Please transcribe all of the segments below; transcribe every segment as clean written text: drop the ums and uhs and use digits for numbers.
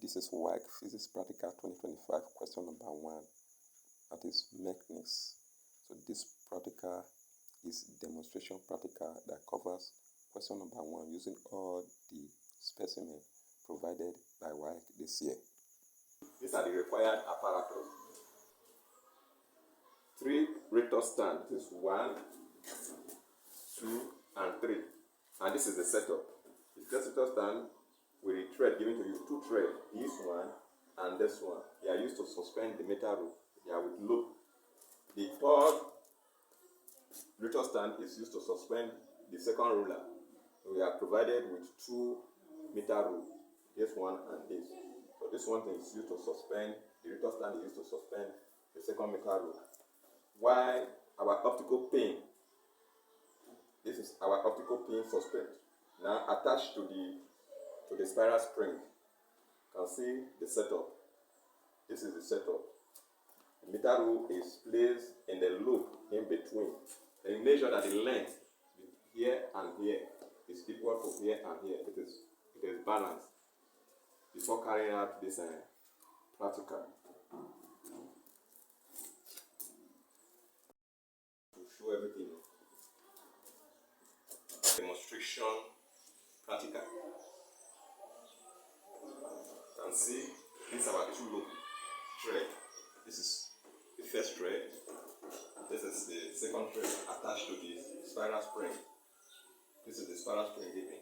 This is WAEC Physics Practical 2025, question number 1, that is mechanics. So this practical is demonstration practical that covers question number 1 using all the specimens provided by WAEC this year. These are the required apparatus. 3 rotor stand, this is 1, 2, and 3. And this is the setup. The first rotor stand with a thread given to you, 2 threads, this one and this one. They are used to suspend the metal rope. They are with loop. The third rotor stand is used to suspend the second roller. We are provided with 2 metal ropes, this one and this. So this one is used to suspend, the rotor stand is used to suspend the second metal rope. While our optical pin, this is our optical pin suspend. Now attached to the spiral spring. You can see the setup. This is the setup. The metal rule is placed in the loop in between. Then you make sure that the length here and here is equal to here and here. It is balanced before carrying out this practical. To show everything. Demonstration practical. You can see this is our 2 loop thread. This is the first thread. This is the second thread attached to the spiral spring. This is the spiral spring giving.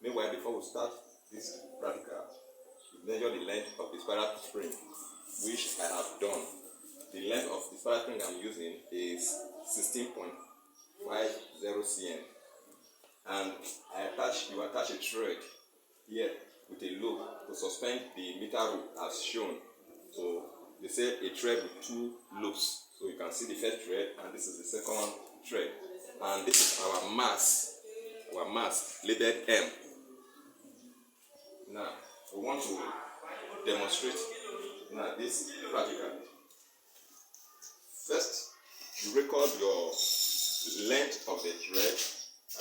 Meanwhile, before we start this practical, we measure the length of the spiral spring, which I have done. The length of the spiral spring I'm using is 16.50 cm. And you attach a thread here with a loop to suspend the metal rope as shown. So they say a thread with 2 loops. So you can see the first thread and this is the second thread. And this is our mass labeled M. Now we want to demonstrate now this practical. First, you record your length of the thread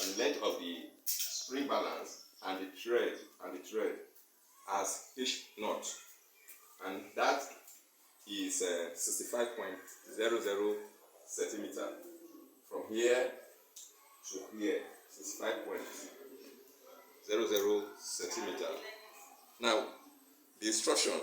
and length of the spring balance and the thread as H knot, and that is 65.00 centimeter from here to here, 65.00 centimeter. Now the instruction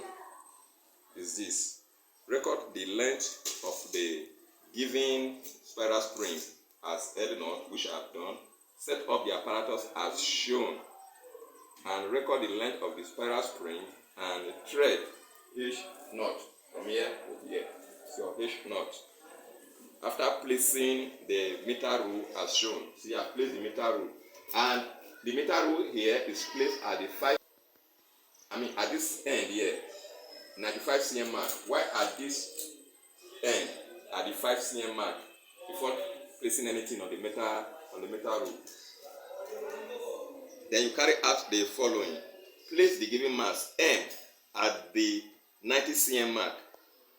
is this: record the length of the given spiral spring as L knot, which I have done. Set up the apparatus as shown and record the length of the spiral spring and thread H knot from here to here. So H knot. After placing the meter rule as shown, see I have placed the meter rule, and the meter rule here is placed at the at this end here, 95 cm mark. Why at this end at the 5 cm mark before placing anything on the metal rule? Then you carry out the following: place the given mass M at the 90 cm mark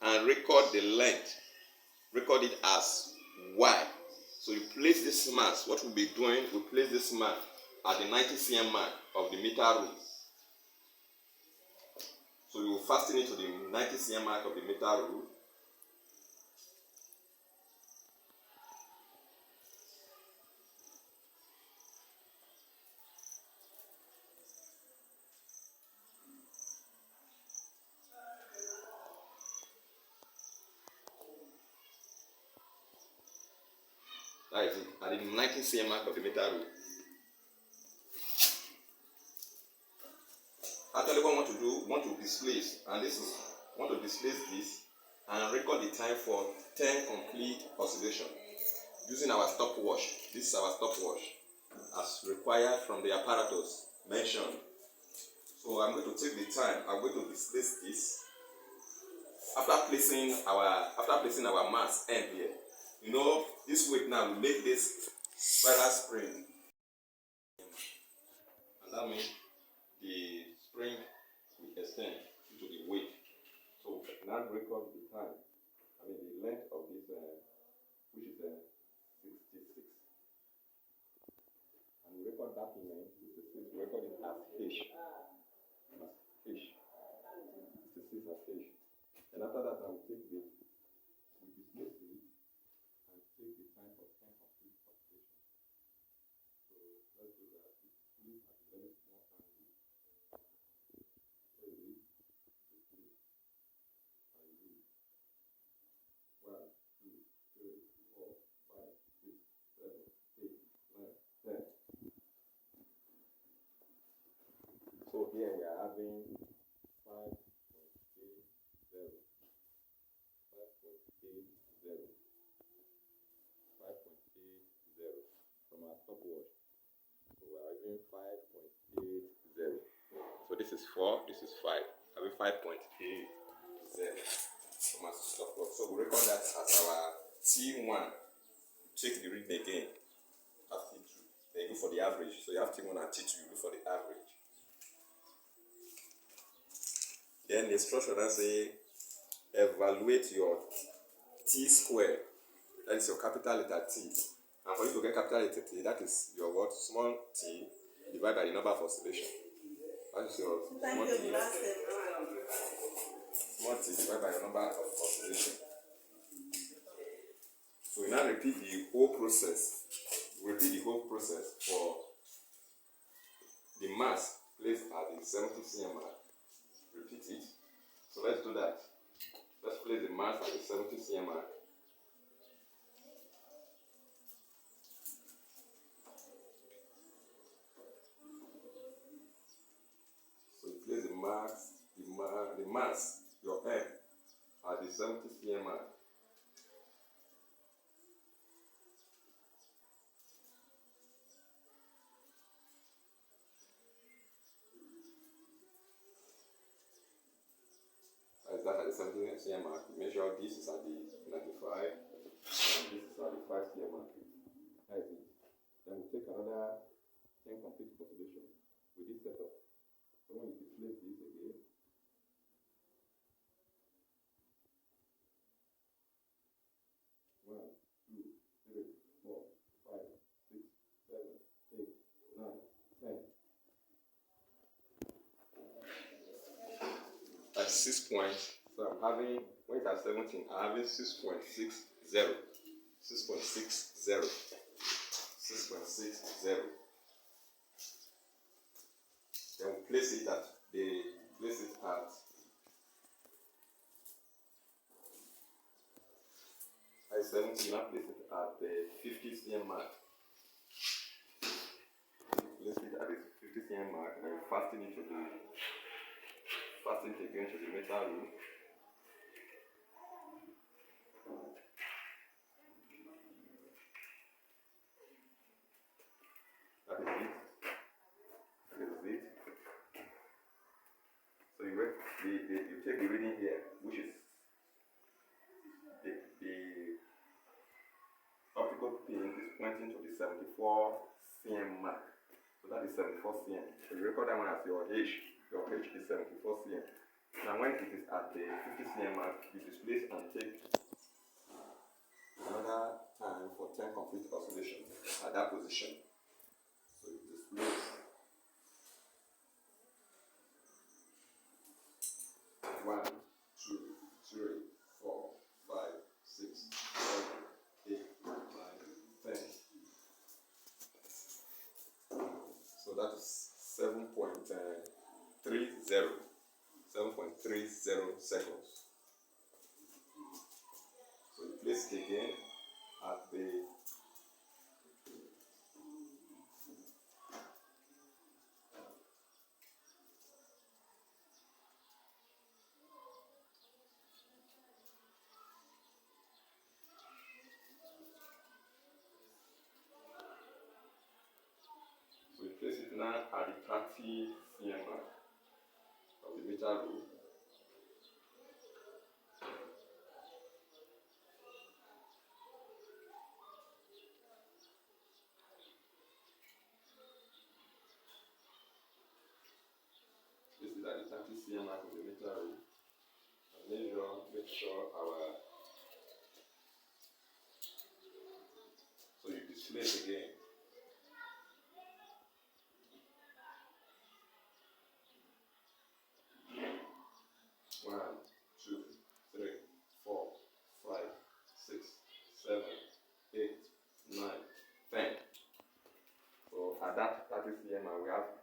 and record the length. Record it as Y. So you place this mass. What we'll be doing, we place this mass at the 90 cm mark of the meter rule. So you will fasten it to the 90 cm mark of the meter rule. That is it, at the 90 cm mark of the meter rule. Actually, what we want to displace, and want to displace this and record the time for 10 complete oscillations using our stopwatch. This is our stopwatch as required from the apparatus mentioned. So I'm going to take the time. I'm going to displace this after placing our mass M here. You know, this weight now will make this spiral spring, and that means the spring will extend due to the weight. So now record the time, the length of this, which is 66, and we record that length, 66, record it as H. And after that, I will take the displace it and take the time for 10 complete calculations. So let's do that. Please at a very small angle. Displace. 1, 2, 3, 4, 5, 6, 7, 8, 9, 10. So here we are having 5.80. 5.80 from our stopwatch. So we are having 5.80. So this is 4, this is 5. Having 5.80 from our stopwatch. So we record that as our T1. Check the reading again. Have T2. Then you go for the average. So you have T1 and T2, you go for the average. Then the instruction that say evaluate your T square. That is your capital letter T. And for you to get capital letter T, that is your what? Small t divided by the number of oscillation. That is your small t. Small t divided by the number of oscillation. So we now repeat the whole process. We repeat the whole process for the mass placed at the 70 cm mark. Repeat it. So let's do that. Let's place the mass at the 70 cm mark. Place the mass, your M, at the 70 cm mark. As that at the 70 cm mark, measure this is at the 95, and this is at the 5 cm mark. That is it. Then we take another 10 complete calculation with this setup. So when you displace this again, 1, 2, 3, 4, 5, 6, 7, 8, 9, 10. That's 6 points. So I'm having, when it's at 17, I'm having 6.60. 6.60. 6.60. Then we place it at I 70, now place it at the 50 cm mark. Place it at the 50 cm mark and then fasten it again to the metal rule. That is it. So you take the reading here, which is the optical pin is pointing to the 74 cm mark. So that is 74 cm. So you record that one as your H. Your H is 74 cm. Now when it is at the 50 cm mark, you displace and take another time for 10 complete oscillations at that position. So you displace 1, 2, 3, 4, 5, 6, 7, 8, 9, 10. So that is 7.30 seconds. So you place it again at the place it now at the 30 cm mark of the meter rule. This is at the 30 cm mark of the meter rule. And make sure our. So you display it again.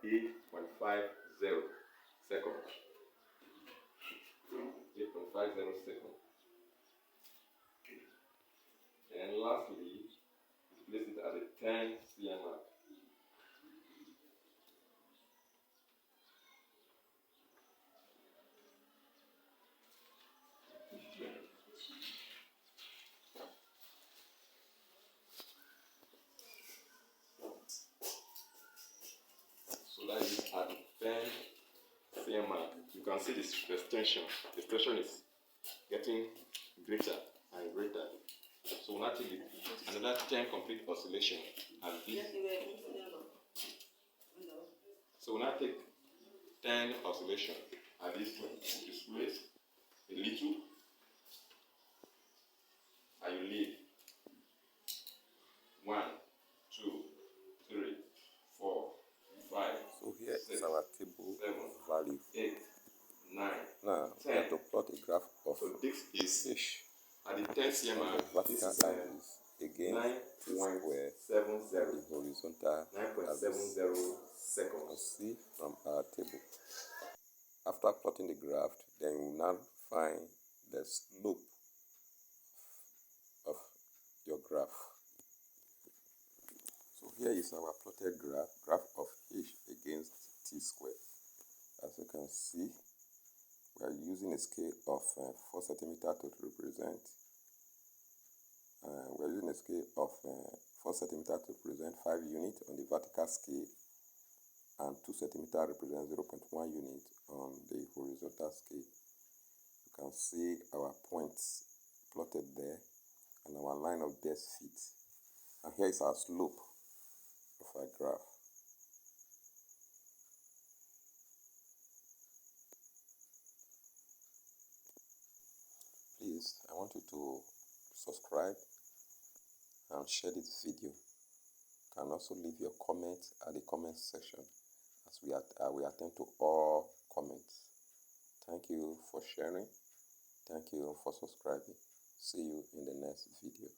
8.50 seconds. 8.50 seconds. And lastly, place it at the 10 cm mark. So that is at the 10 cm mark. You can see this extension. The extension is getting greater and greater. So we'll now take another 10 complete oscillation at this. So we'll now take 10 oscillation at this point. Just place a little and you leave. 1, 2, 3, 4, 5. So here 6, is our table 7, value. 8, 9, Now 10. we have to plot a graph of So this is fish at the 10 cm on mark. the vertical This is axis against t square 9.70. the horizontal 9.70 You seconds. see from our table. After plotting the graph, then we will now find the slope of your graph. So here is our plotted graph of h against t squared. As you can see, we are using a scale of 4 centimeters to represent. We are using a scale of 4 centimeters to represent 5 units on the vertical scale, and 2 centimeters represent 0.1 unit on the horizontal scale. You can see our points plotted there and our line of best fit. And here is our slope of our graph. Please, I want you to subscribe and share this video. You can also leave your comments at the comment section, as we attend to all comments. Thank you for sharing. Thank you for subscribing. See you in the next video.